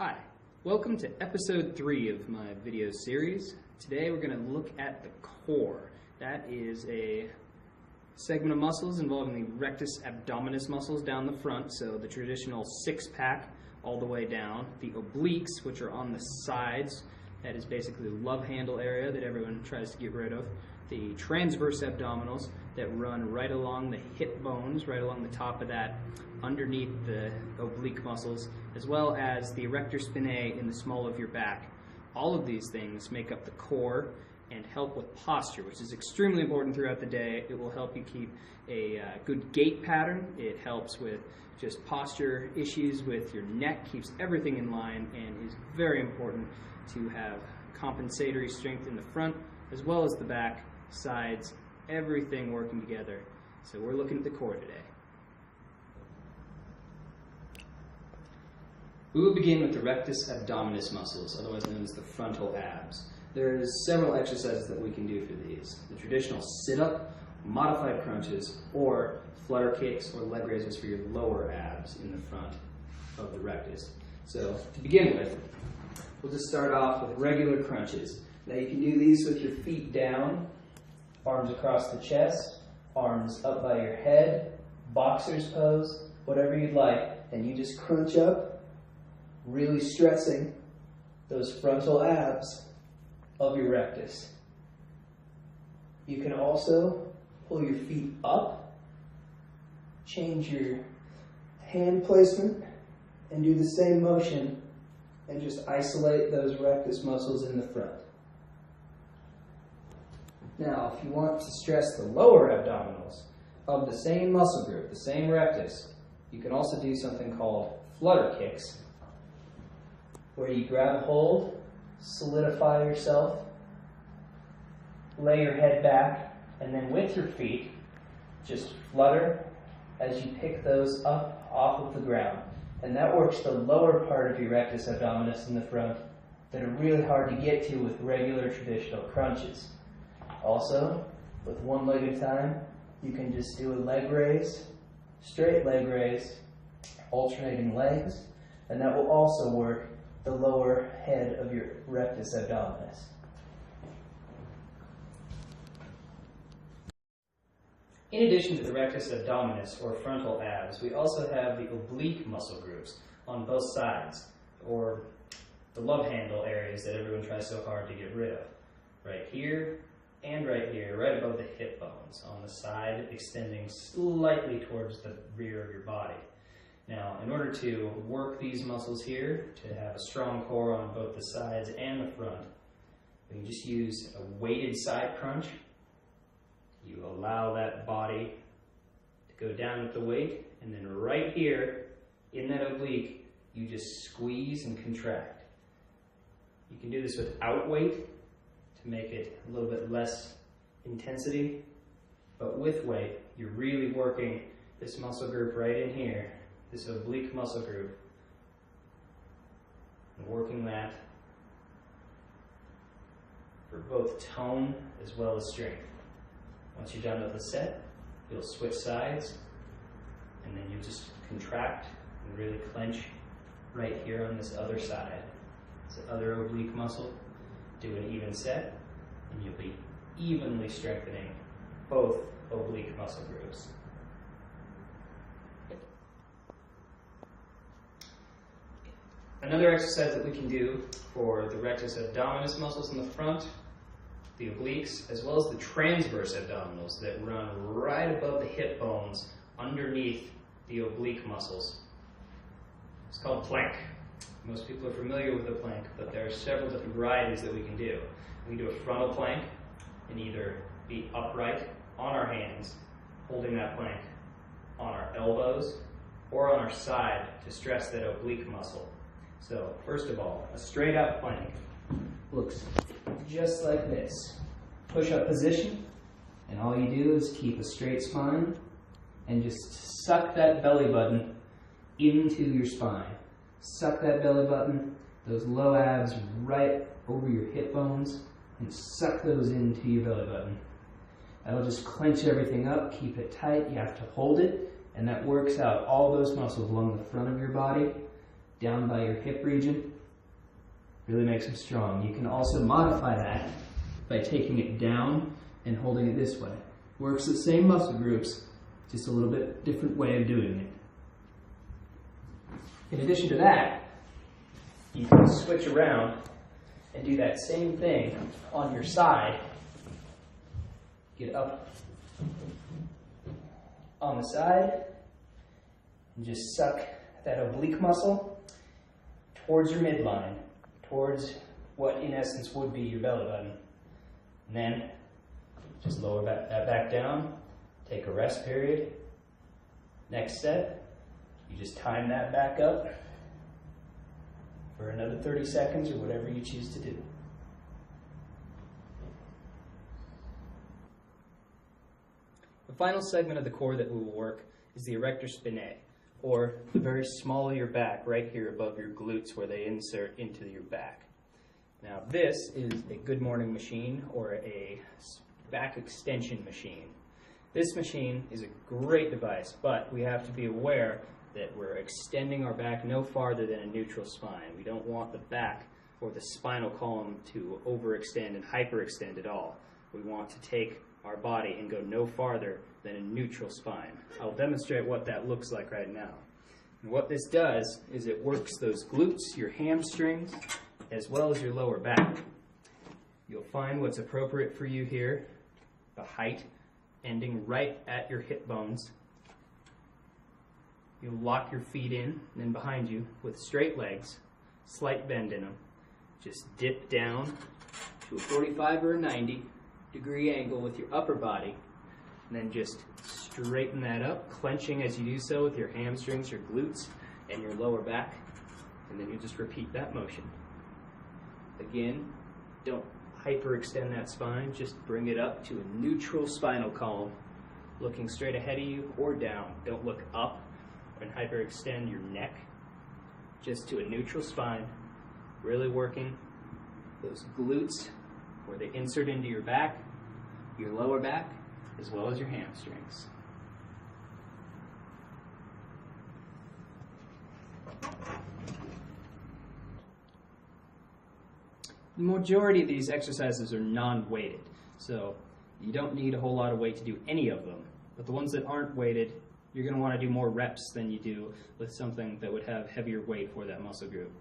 Hi, welcome to episode 3 of my video series. Today we're going to look at the core. That is a segment of muscles involving the rectus abdominis muscles down the front, so the traditional six-pack all the way down. The obliques, which are on the sides, that is basically the love handle area that everyone tries to get rid of. The transverse abdominals that run right along the hip bones, right along the top of that, underneath the oblique muscles, as well as the erector spinae in the small of your back. All of these things make up the core and help with posture, which is extremely important throughout the day. It will help you keep a good gait pattern. It helps with just posture issues with your neck, keeps everything in line, and is very important to have compensatory strength in the front as well as the back, sides, everything working together. So we're looking at the core today. We will begin with the rectus abdominis muscles, otherwise known as the frontal abs. There's several exercises that we can do for these. The traditional sit-up, modified crunches, or flutter kicks or leg raises for your lower abs in the front of the rectus. So to begin with, we'll just start off with regular crunches. Now you can do these with your feet down, arms across the chest, arms up by your head, boxer's pose, whatever you'd like, and you just crunch up, really stressing those frontal abs of your rectus. You can also pull your feet up, change your hand placement, and do the same motion, and just isolate those rectus muscles in the front. Now, if you want to stress the lower abdominals of the same muscle group, the same rectus, you can also do something called flutter kicks, where you grab hold, solidify yourself, lay your head back, and then with your feet, just flutter as you pick those up off of the ground. And that works the lower part of your rectus abdominis in the front that are really hard to get to with regular traditional crunches. Also, with one leg at a time, you can just do a leg raise, straight leg raise, alternating legs, and that will also work the lower head of your rectus abdominis. In addition to the rectus abdominis, or frontal abs, we also have the oblique muscle groups on both sides, or the love handle areas that everyone tries so hard to get rid of. Right here and right here, right above the hip bones, on the side extending slightly towards the rear of your body. Now, in order to work these muscles here, to have a strong core on both the sides and the front, we can just use a weighted side crunch. You allow that body to go down with the weight, and then right here, in that oblique, you just squeeze and contract. You can do this without weight to make it a little bit less intensity, but with weight, you're really working this muscle group right in here, this oblique muscle group, and working that for both tone as well as strength. Once you're done with the set, you'll switch sides, and then you just contract and really clench right here on this other side. This other oblique muscle. Do an even set, and you'll be evenly strengthening both oblique muscle groups. Another exercise that we can do for the rectus abdominis muscles in the front, the obliques, as well as the transverse abdominals that run right above the hip bones underneath the oblique muscles. It's called plank. Most people are familiar with the plank, but there are several different varieties that we can do. We can do a frontal plank and either be upright on our hands, holding that plank on our elbows or on our side to stress that oblique muscle. So, first of all, a straight up plank looks just like this. Push-up position, and all you do is keep a straight spine and just suck that belly button into your spine. Suck that belly button, those low abs right over your hip bones, and suck those into your belly button. That'll just clench everything up, keep it tight. You have to hold it, and that works out all those muscles along the front of your body down by your hip region. Really makes them strong. You can also modify that by taking it down and holding it this way. Works the same muscle groups, just a little bit different way of doing it. In addition to that, you can switch around and do that same thing on your side. Get up on the side and just suck that oblique muscle towards your midline, towards what in essence would be your belly button. And then just lower that back down, take a rest period. Next step, you just time that back up for another 30 seconds or whatever you choose to do. The final segment of the core that we will work is the erector spinae, or the very small of your back right here above your glutes where they insert into your back. Now this is a Good Morning machine or a back extension machine. This machine is a great device, but we have to be aware that we're extending our back no farther than a neutral spine. We don't want the back or the spinal column to overextend and hyperextend at all. We want to take our body and go no farther than a neutral spine. I'll demonstrate what that looks like right now. And what this does is it works those glutes, your hamstrings, as well as your lower back. You'll find what's appropriate for you here, the height ending right at your hip bones. You'll lock your feet in, and then behind you with straight legs, slight bend in them. Just dip down to a 45 or a 90-degree angle with your upper body, and then just straighten that up, clenching as you do so with your hamstrings, your glutes, and your lower back, and then you just repeat that motion. Again, don't hyperextend that spine, just bring it up to a neutral spinal column, looking straight ahead of you or down. Don't look up and hyperextend your neck, just to a neutral spine, really working those glutes where they insert into your back, your lower back, as well as your hamstrings. The majority of these exercises are non-weighted, so you don't need a whole lot of weight to do any of them. But the ones that aren't weighted, you're going to want to do more reps than you do with something that would have heavier weight for that muscle group.